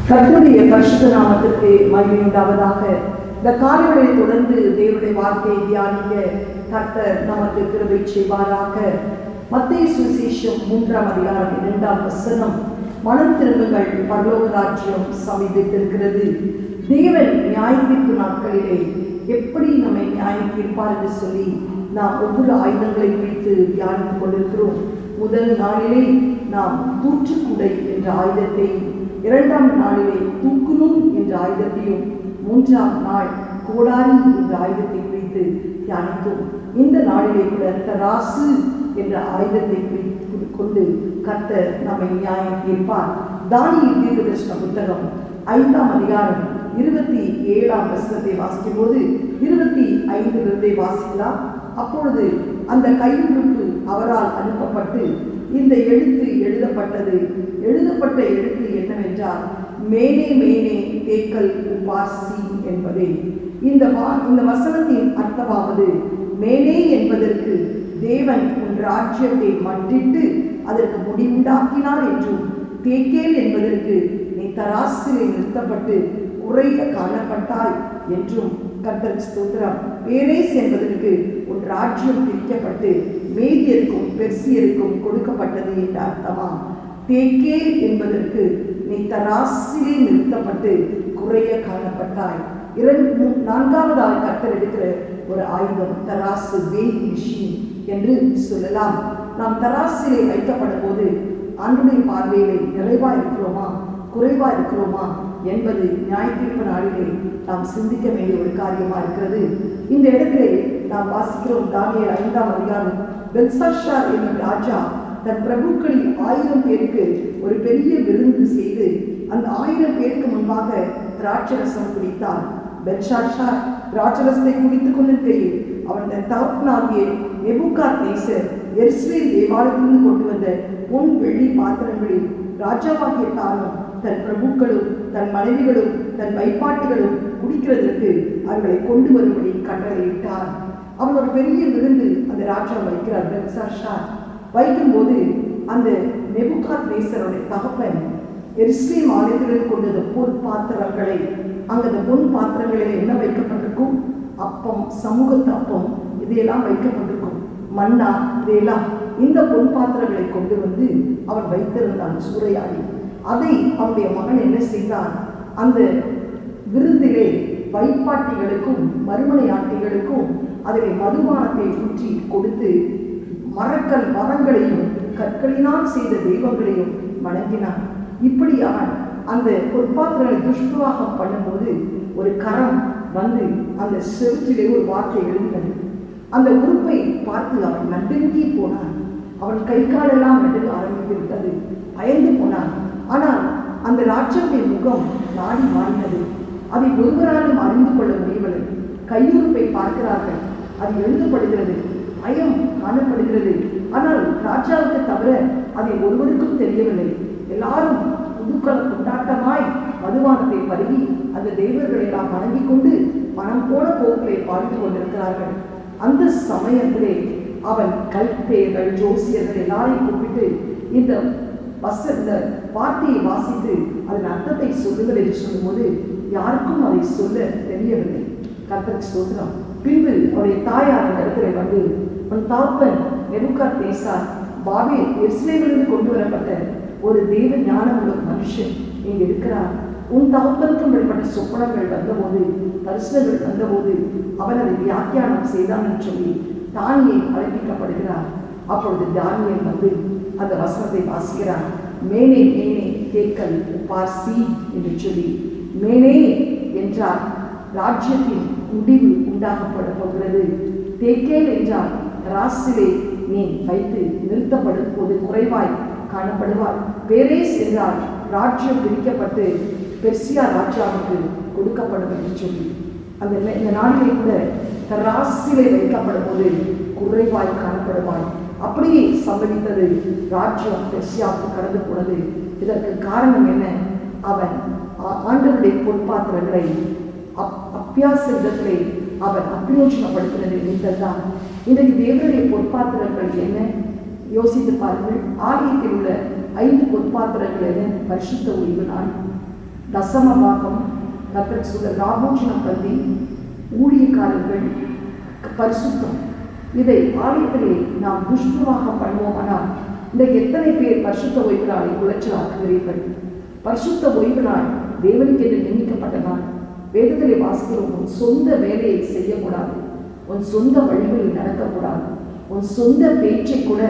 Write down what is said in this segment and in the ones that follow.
கர்த்தருடைய பரிசுத்த நாமத்திற்கு மகிமை உண்டாவதாக. இந்த காலைகளை தொடர்ந்து தேவனுடைய வார்த்தையை தியானிக்க கர்த்தர் நமக்கு கிருபை செய்வாராக. மத்தேயு சுவிசேஷம் 3ஆம் அதிகாரம் 2ஆம் வசனம், மனம் திரும்புங்கள், பரலோக ராஜ்யம் சமீபித்திருக்கிறது. தேவன் நியாயத்தீர்ப்பு நாட்களிலே எப்படி நம்மை நியாயம் தீர்ப்பார் என்று சொல்லி நாம் ஒவ்வொரு ஆயுதங்களை குறித்து தியானித்துக் கொண்டிருக்கிறோம். முதல் நாளிலே நாம் தூற்றுக்குடை என்ற ஆயுதத்தை, 2ஆம் நாளிலே தூக்குநூல் என்ற ஆயுதத்தையும், 3ஆம் நாள் கோடாரி என்ற ஆயுதத்தை குறித்து தியானித்தோம். இந்த நாளிலே கூட தராசு என்ற ஆயுதத்தை கொண்டு கர்த்தர் நம்மை நியாயம் தீர்ப்பார். தானியேல் தீர்க்கதரிசன புத்தகம் 5ஆம் அதிகாரம் 27ஆம் வசனத்தை வாசிக்கும் போது 25 வாசிக்கலாம். அப்பொழுது அந்த கையெழுத்து அவரால் அனுப்பப்பட்டு இந்த எழுத்து எழுதப்பட்டது. எழுதப்பட்ட எழுத்து என்னவென்றால், மேனே மேனே தேக்கல் உபாசி என்பதே. இந்த வசனத்தின் அர்த்தமாவது, மேனே என்பதற்கு தேவன் உன் ராஜ்யத்தை மட்டிட்டு அதற்கு முடிவுண்டாக்கினார் என்றும், தேக்கேல் என்பதற்கு நீ தராசிலே நிறுத்தப்பட்டு குறைய காணப்பட்டாய் என்றும் கர்த்தருக்கு ஸ்தோத்திரம். பேரேஸ் என்பதற்கு உன் ராஜ்யம் பிரிக்கப்பட்டு மேதியருக்கும் பெர்சியருக்கும் கொடுக்கப்பட்டது என்ற அர்த்தமா. தேக்கேல் என்பதற்கு நீ தராசிலே நிறுத்தப்பட்டு குறைய காணப்பட்டாய். 4ஆவதாக கர்த்தர் எடுக்கிற ஒரு ஆயுதம் தராசு, வெயிங் மிஷின் என்று சொல்லலாம். நாம் தராசிலே வைக்கப்படும் போது ஆண்டுடைய பார்வையிலே நிறைவா இருக்கிறோமா, குறைவா இருக்கிறோமா என்பது நியாயத்தீர்ப்பு நாளிலே நாம் சிந்திக்க வேண்டிய ஒரு காரியமா இருக்கிறது. இந்த இடத்திலே நாம் வாசிக்கிறோம், தானியேல் 5ஆம் அதிகாரம், பெல்சாஷார் என்னும் ராஜா தன் பிரபுக்களில் 1000 பேருக்கு ஒரு பெரிய விருந்து செய்து அந்த 1000 பேருக்கு முன்பாக திராட்சரசம் குடித்தான். பெல்சாஷார் திராட்சரசத்தை குடித்துக் கொண்டிருக்கையில் அவன் தன் தகப்பனாகிய நேபுகாத்நேசர் எருசலேம் தேவாலயத்திலிருந்து கொண்டு வந்த பொன் வெள்ளி பாத்திரங்களில் ராஜாவாகிய தானும் தன் பிரபுக்களும் தன் மனைவிகளும் தன் வைப்பாட்டிகளும் குடிக்கிறதற்கு அவர்களை கொண்டு வரும்படி கட்டளையிட்டார். அவன் ஒரு பெரிய விருந்து அந்த ராஜா வைக்கிறார். பெல்சாஷார் வைக்கும்போது அந்த நேபுகாத்நேசருடைய தகப்பன் எருசலேம் ஆலயத்திலிருந்து கொண்டு வந்த பொன் பாத்திரங்களை, அங்க அந்த பொன் பாத்திரங்களில் என்ன வைக்கப்பட்டிருக்கும்? அப்பம், சமூகத்து அப்பம், இதையெல்லாம் வைக்கப்பட்டிருக்கும். மன்னா, இதையெல்லாம் இந்த பொன் பாத்திரங்களை கொண்டு வந்து அவன் வைத்திருந்தான் சூறையாடி. அதை அவனுடைய மகன் என்ன செய்தான்? அந்த விருந்திலே வைப்பாட்டிகளுக்கும் மறுமனையாட்டிகளுக்கும் அதிலே மதுபானத்தை ஊற்றி கொடுத்து மரங்களையும் கற்களினால் செய்த தெய்வங்களையும் வணங்கினான். இப்படியாக அந்த பொற்பாத்திரங்களை துஷ்பிரவாகம் பண்ணும்போது ஒரு கரம் வந்து அந்த செவுற்றிலே ஒரு வார்த்தை எழுதினது. அந்த உறுப்பை பார்த்து அவன் நடுங்கி போனான். அவன் கை காலெல்லாம் நடுங்க ஆரம்பித்து விட்டது. பயந்து போனான். ஆனால் அந்த ராஜாவின் முகம் நாடி மாறினது. அதை ஒருவராலும் அறிந்து கொள்ள முடியவில்லை. கையுறுப்பை பார்க்கிறார்கள், அது எழுதப்படுகிறது, பயம் காணப்படுகிறது. ஆனால் ராஜாவுக்கு தவிர அதை ஒருவருக்கும் தெரியவில்லை. எல்லாரும் புதுக்கள கொண்டாட்டமாய் மதுபானத்தை பருகி அந்த தெய்வங்களை எல்லாம் வணங்கிக் கொண்டு மனம் போன போக்களை வாழ்ந்து கொண்டிருக்கிறார்கள். அந்த சமயத்திலே அவன் கல்பேர்கள், ஜோசியர்கள் எல்லாரையும் கூப்பிட்டு இந்த வார்த்தையை வாசித்து அதன் அர்த்தத்தை சொல்லுங்கள் என்று சொல்லும்போது யாருக்கும் அதை சொல்ல தெரியவில்லை. கர்த்தருக்கு ஸ்தோத்திரம். பின்பு அவருடைய தாயார் அந்த இடத்துல வந்து, உன் தாப்பன் நேபுகாத்நேசார் பாபேல் எருசலேமிலிருந்து கொண்டு வரப்பட்ட ஒரு தெய்வ ஞானம் உள்ள மனுஷன் இங்கு இருக்கிறார். உன் தகப்பனுக்கும் மேற்பட்ட சொப்பனங்கள் வந்தபோது, தரிசனங்கள் வந்தபோது அவன் அதை வியாக்கியானம் செய்தான் என்று சொல்லி தானியேல் அழைப்பிக்கப்படுகிறார். அப்பொழுது தானியேல் வந்து அந்த வசனத்தை வாசிக்கிறார். மேனே மேனே தேக்கல் உபாசி என்று சொல்லி, மேனே என்றால் ராஜ்யத்தின் முடிவு உண்டாக்கப்பட போகிறது. தேக்கேல் என்றால் ராசிலே நீ வைத்து நிறுத்தப்படும் போது குறைவாய் காணப்படுவார். பேரேஸ் என்றால் ராஜ்யம் பிரிக்கப்பட்டு பெர்சியா ராஜாவுக்கு கொடுக்கப்படும் என்று சொல்லி, இந்த நாளிலே கூட ராசிலே வைக்கப்படும் போது குறைவாய் காணப்படுவாய். அப்படியே சம்பவித்தது. ராஜ்யம் பெர்சியாவுக்கு கடந்து போனது. இதற்கு காரணம் என்ன? அவன் ஆண்டவருடைய பொற்பாத்திரங்களை அப்பியாச விதத்திலே அவன் அப்பிரோஜனப்படுத்தினதை நினைத்ததுதான். இன்றைக்கு தேவனுடைய பொற்பாத்திரங்கள் என்ன? யோசித்து பாருங்கள். ஆலயத்தில் உள்ள 5 பொற்பாத்திரங்கள் என்ன? பரிசுத்த ஓய்வு நாள், தசம பாகம், கர்த்தர் சொல்ல ராபோஜனம் பந்தி, ஊழியக்காரர்கள், பரிசுத்தம், இதை ஆலயத்திலே நாம் துஷ்பிரவாகம் பண்ணுவோமானால் இன்றைக்கு எத்தனை பேர் பரிசுத்த ஓய்வு நாளை குலைச்சலாக்குகிறீர்கள்? பரிசுத்த ஓய்வு நாள் தேவனுக்கு என்று நியமிக்கப்பட்ட நாள். வேதத்திலே வாசிக்கிறோம், உன் சொந்த வேலையை செய்யக்கூடாது, உன் சொந்த வழிகளில் நடக்கக்கூடாது, உன் சொந்த பேச்சை கூட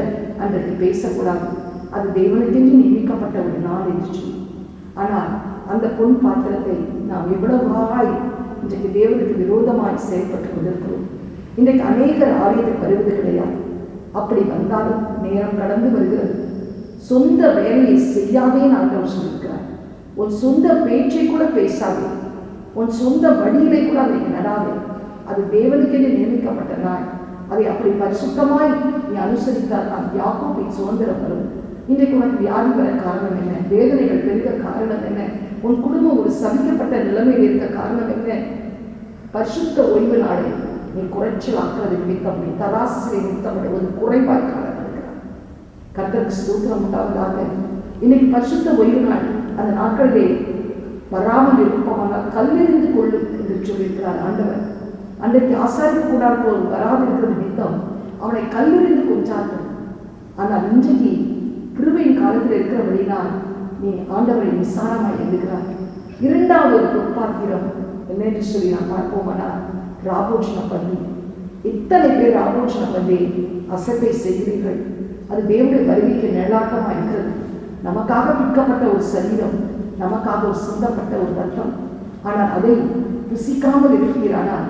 அன்றைக்கு பேசக்கூடாது. அது தேவனுக்கென்று நியமிக்கப்பட்ட ஒரு நாள் என்று. ஆனால் அந்த பொன் பாத்திரத்தை நாம் எவ்வளவாய் இன்றைக்கு தேவனுக்கு விரோதமாய் செயல்பட்டு கொண்டிருக்கிறோம். இன்றைக்கு அநேகர் ஆலயத்துக்கு வருவது கிடையாது. அப்படி வந்தாலும் நேரம் கடந்து வருகிறது. சொந்த வேலையை செய்யாதே ஆண்டவர் சொல்லியிருக்கிறார். உன் சொந்த பேச்சை கூட பேசாதே, உன் சொந்த வழியிலே கூட அதை நடாதே. அது தேவனுக்கென்று நியமிக்கப்பட்ட நாள். அதை அப்படி பரிசுத்தமாய் நீ அனுசரித்தால் தான் யாக்கோபின் சுதந்திரம் வரும். இன்றைக்கு உனக்கு வியாதி வர காரணம் என்ன? வேதனைகள் பெருக காரணம் என்ன? உன் குடும்பம் ஒரு சபிக்கப்பட்ட நிலைமையில் இருக்க காரணம் என்ன? பரிசுத்த ஓய்வு நாளை நீ குறைச்சல் ஆக்குறது நிமித்தம், நீ தராசிலை நிமித்தப்படுவது குறைவாய் காணப்படுகிறார். கர்த்தருக்கு ஸ்தோத்திரம் உண்டாவதாக. இன்னைக்கு பரிசுத்த ஓய்வு நாள். அந்த நாட்களிலே வராமல் இருப்போமானால் கல்லெறிந்து கொள்ளும் என்று சொல்லியிருக்கிறார் ஆண்டவர். அன்றைக்கு ஆசாரிப்பு கூடாது வராமல் இருக்கிறது நிமித்தம் அவனை கல்லெறிந்து கொன்றார்கள். ஆனால் இன்றைக்கு கிருபையின் காலத்தில் இருக்கிறபடினால் நீ ஆண்டவரை விசாரமாய் எழுதுகிறார். இரண்டாவது ஒரு பொற்பாத்திரம் என்னென்று சொல்லி நாம் பார்ப்போமானால் ராபோஜன பந்தி. இத்தனை பேர் ராபோஜன பந்தி அசட்டை செய்கிறீர்கள். அது தேவனுடைய வருகைக்கு நிழலாட்டமாக இருக்கிறது. நமக்காக விற்கப்பட்ட ஒரு சரீரம், நமக்காக ஒரு சிந்தப்பட்ட ஒரு ரத்தம். ஆனால் அதை புசிக்காமல் இருக்கிறானால்,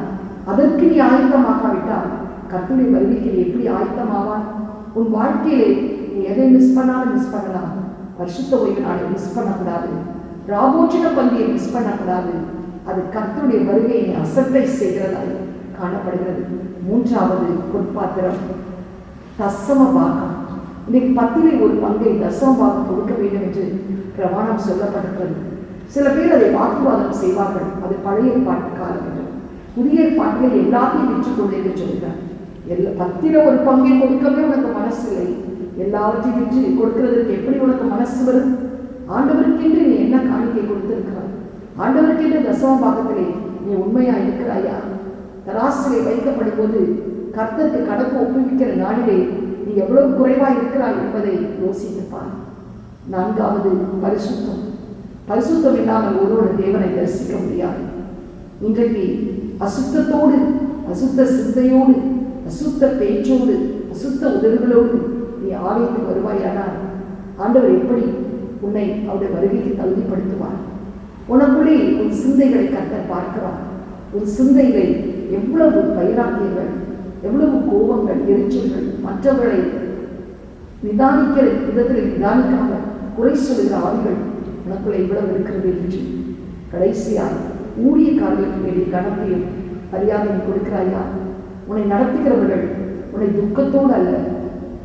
அதற்கு நீ ஆயத்தமாகாவிட்டால் கர்த்தருடைய வருகைக்கு நீ எப்படி ஆயத்தமாவான்? உன் வாழ்க்கையிலே நீ எதை மிஸ் பண்ணாலும் மிஸ் பண்ணலாம். பரிசுத்த ஓய்வு நாளை மிஸ் பண்ணக்கூடாது. ராபோஜன பந்தியை மிஸ் பண்ணக்கூடாது. அது கர்த்தருடைய வருகையை அசட்டை செய்கிறதாய் காணப்படுகிறது. மூன்றாவது பொற்பாத்திரம் தசம பாகம். இன்னைக்கு 10ல் ஒரு பங்கை தசம பாகம் கொடுக்க வேண்டும் என்று பிரமாணம் சொல்லப்பட்டிருக்கிறது. சில பேர் அதை வாக்குவாதம் செய்வார்கள். அது பழைய பாட்டு காலம் என்று. புதிய பாட்டில் எல்லாத்தையும் விற்றுக்கொண்டு என்று சொல்கிறார். 10ல் ஒரு பங்கை கொடுக்கவே உனக்கு மனசு இல்லை. எல்லாவற்றையும் விற்று கொடுக்கிறதுக்கு எப்படி உனக்கு மனசு வரும்? ஆண்டவருக்கென்று நீ என்ன காணிக்கை கொடுத்திருக்கிறாய்? ஆண்டவருக்கென்று தசம பாகத்திலே நீ உண்மையா இருக்கிறாயா? தராசிலே வைக்கப்படும் போது கர்த்தருக்கு கணக்கு ஒப்புவிக்கிற நாளிலே நீ எவ்வளவு குறைவாய் இருக்கிறாய் என்பதை யோசித்துப்பார். நான்காவது பரிசுத்தம். பரிசுத்தம் இல்லாமல் ஒருவன் தேவனை தரிசிக்க முடியாது. இன்றைக்கு அசுத்தத்தோடு, அசுத்த சிந்தையோடு, அசுத்த பேச்சோடு, அசுத்த உதவிகளோடு நீ ஆலயத்துக்கு வருவாயானால் ஆண்டவர் எப்படி உன்னை அவருடைய வருகைக்கு தகுதிப்படுத்துவார்? உனக்குள்ளே உன் சிந்தைகளை கர்த்தர் பார்க்கிறார். உன் சிந்தைகளை எவ்வளவு வைராக்கியங்கள், எவ்வளவு கோபங்கள், எரிச்சல்கள், மற்றவர்களை நிதானிக்கிற விதத்தில் நிதானிக்காம குறை சொல்கிற ஆவிகள் உனக்குள்ளே இவ்வளவு இருக்கிறது என்று. கடைசியாய் ஊழியக்காரர்களுக்கு வேண்டிய கணத்தையும் மரியாதையும் கொடுக்கிறாயா? உன்னை நடத்துகிறவர்கள் உன்னை துக்கத்தோடு அல்ல,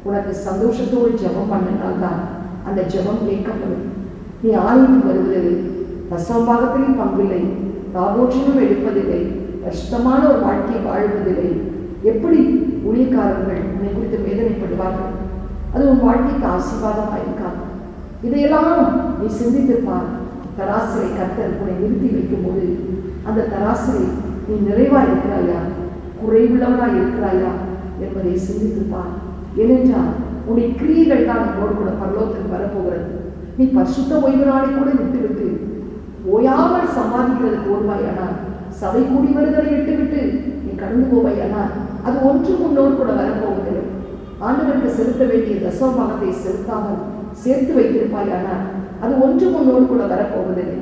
உனக்கு சந்தோஷத்தோடு ஜெபம் பண்ணினால்தான் அந்த ஜெபம் கேட்கப்படும். நீ ஆலயத்துக்கு வருவதில்லை, தசமபாகத்திலும் பங்கில்லை, ராபோஜனம் எடுப்பதில்லை, கஷ்டமான ஒரு வாழ்க்கையை வாழ்வதில்லை. எப்படி ஊழியக்காரர்கள் உன்னை குறித்து வேதனைப்படுவார்கள்? அது உன் வாழ்க்கைக்கு ஆசீர்வாதமாக இருக்காது. இதையெல்லாம் நீ சிந்தித்திருப்பார். தராசிலை கர்த்தர் உன்னை நிறுத்தி வைக்கும் போது அந்த தராசிலை நீ நிறைவா இருக்கிறாயா, குறைவுள்ளவனாய் இருக்கிறாயா என்பதை சிந்தித்துப்பார். ஏனென்றால் உன்னுடைய கிரியைகள் தான் உன்னோடு கூட பரலோகத்துக்கு வரப்போகிறது. நீ பரிசுத்த ஓய்வு நாளை கூட விட்டுவிட்டு ஓயாமல் சம்பாதிக்கிறதுக்கு ஓடுவாயானால், சபை கூடி வருதலை விட்டுவிட்டு நீ கடந்து போவாயானால் அது ஒன்றும் உன்னோடு கூட வரப்போவதில்லை. ஆண்டவருக்கு செலுத்த வேண்டிய தசமபாகத்தை செலுத்தாமல் சேர்த்து வைத்திருப்பாயானால் அது ஒன்றும் உன்னோடு கூட வரப்போவதில்லை.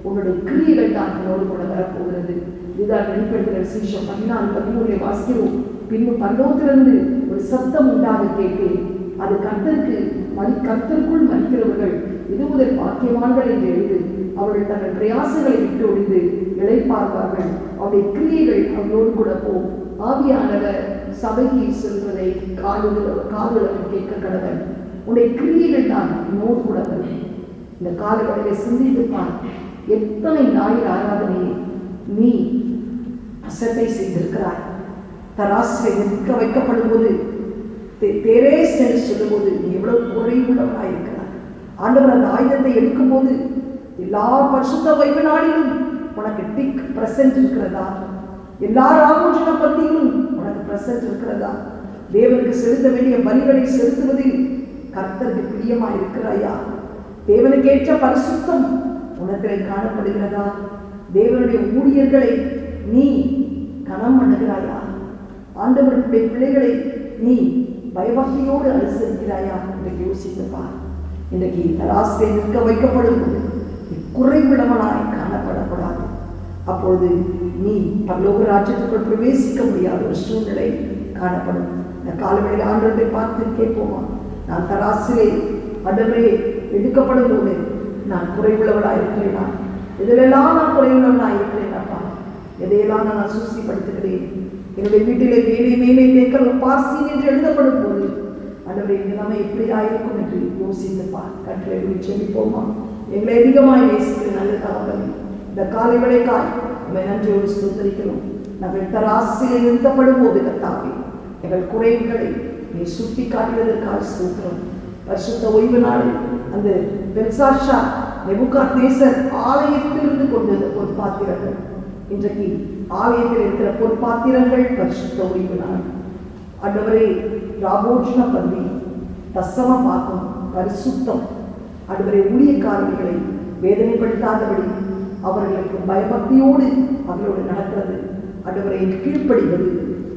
உன்னுடைய கிரியைகள் தான் உன்னோடு கூட வரப்போகிறது. இதுதான் வெளிப்படுகிற விசேஷம் 14-13 வாசிக்கிறோம். பின்பு பரலோகத்திலிருந்து ஒரு சத்தம் உண்டாக கேட்டேன். அது கர்த்தருக்குள் மறிக்கிறவர்கள் இது முதல் பாக்கியவான்கள் என்று எழுது. அவர்கள் தங்கள் பிரயாசங்களை விட்டு ஒழிந்து இளைப்பார்வார்கள். அவருடைய கிரியைகள் அவர்களோடு கூட போம். ஆவியானவர் சபைக்கு செல்வதை காதுகளவர் கேட்க கடவன். உன்னுடைய கிரியைகள் தான் உன்னோடு கூட வரும். இந்த காலங்களிலே சிந்தித்துப்பான். எத்தனை ஞாயிறு ஆராதனையை நீ அசட்டை செய்திருக்கிறாய். தராசிலை நிற்க வைக்கப்படும் போது பேரேஸ் என்று சொல்லும் போது நீ எவ்வளவு குறைவுள்ளவராய் இருக்கிறாய். ஆண்டவர் அந்த ஆயுதத்தை எடுக்கும் போது எல்லா பரிசுத்த ஓய்வு நாளிலும் உனக்கு டிக் பிரசன்ட் இருக்கிறதா? எல்லா ராமோஜன பந்தியிலும் உனக்கு பிரசன்ட் இருக்கிறதா? தேவனுக்கு செலுத்த வேண்டிய பலிகளை செலுத்துவதில் கர்த்தருக்கு பிரியமா இருக்கிறாயா? தேவனுக்கு ஏற்ற பரிசுத்தம் உனத்திலே காணப்படுகிறதா? தேவனுடைய ஊழியர்களை நீ கனம் பண்ணுகிறாயா? ஆண்டவருடைய பிள்ளைகளை நீ பயபக்தியோடு அனுசரிக்கிறாயா என்று யோசித்துப்பார். இன்றைக்கு தராசிலே நிற்க வைக்கப்படும் போது குறைவிடவனாய் காணப்படக்கூடாது. அப்பொழுது நீ பரலோக ராஜ்யத்துக்குள் பிரவேசிக்க முடியாத ஒரு சூழ்நிலை காணப்படும். இந்த காலவெளியில் ஆண்டவரை பார்த்து கேட்போமா, நான் தராசிலே ஆண்டவரே எடுக்கப்படும் போது நான் குறைவுள்ளவளாக இருக்கிறேனா? இதிலெல்லாம் நான் குறைவுள்ளவளாக இருக்கிறேனாப்பா? எதையெல்லாம் நான் சூசிப்படுத்துகிறேன்? என்னுடைய வீட்டிலே மேலே தேக்கலும் பார்சீன் என்று எழுதப்படும் போது ஆண்டவரே நிலைமை எப்படி ஆயிருக்கும் என்று யோசித்துப்பார். கட்டளை செபிப்போமா. எங்களை அதிகமாய் நேசிக்கிற நல்ல தகவல் இந்த காலை வேளைக்காய் நம்மை நன்றியோடு சுதந்திரிக்கிறோம். நாங்கள் தராசிலே நிறுத்தப்படும் போது கர்த்தாவே எங்கள் குறைகளை நீ சுட்டி காட்டுவதற்காக ஸ்தோத்திரம். பரிசுத்த ஓய்வு நாளில் அந்த பெல்சாஷா நேபுகாத்நேசர் ஆலயத்திலிருந்து கொண்டு வந்த பொற்பாத்திரங்கள், இன்றைக்கு ஆலயத்தில் இருக்கிற பொற்பாத்திரங்கள் பரிசுத்த ஓய்வு நாள். ஆண்டவரே ராபோஜன பந்தி, தசம பாகம், பரிசுத்தம், ஆண்டவரே ஊழியக்காரர்களை வேதனைப்படுத்தாதபடி அவர்களுக்கு பயபக்தியோடு அவர்களோடு நடக்கிறது. ஆண்டவரை கீழ்ப்படிவது,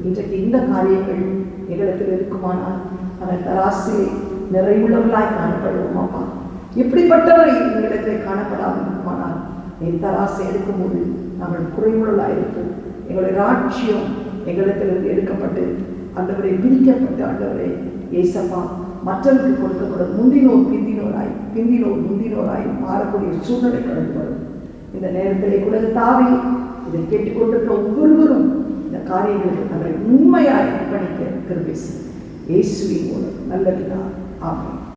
இன்றைக்கு இந்த காரியங்கள் எங்களிடத்தில் இருக்குமானால் நாங்கள் தராசிலே நிறைவுள்ளவர்களாய் காணப்படுவோம். அப்பா, இப்படிப்பட்டவரை எங்களிடத்தில் காணப்படாமல் இருக்குமானால் என் தராசை எடுக்கும்போது நாங்கள் குறைவுள்ளவர்களாக இருப்போம். எங்களுடைய ராட்சியம் எங்களிடத்திலிருந்து எடுக்கப்பட்டு ஆண்டவரை பிரிக்கப்பட்டு ஆண்டவரை ஏசப்பா மற்றவர்களுக்கு கொடுக்கப்படும் முந்தினோராய் மாறக்கூடிய சூழ்நிலை கடந்து வரும். இந்த நேரத்திலே கூட தாவி இதை கேட்டுக்கொண்டிருக்கிற ஒவ்வொருவரும் இந்த காரியங்களுக்கு தங்களை உண்மையாக அர்ப்பணிக்க கிருபை செய்யும். இயேசுவின் மூலம் நல்ல பிதா. ஆமென்.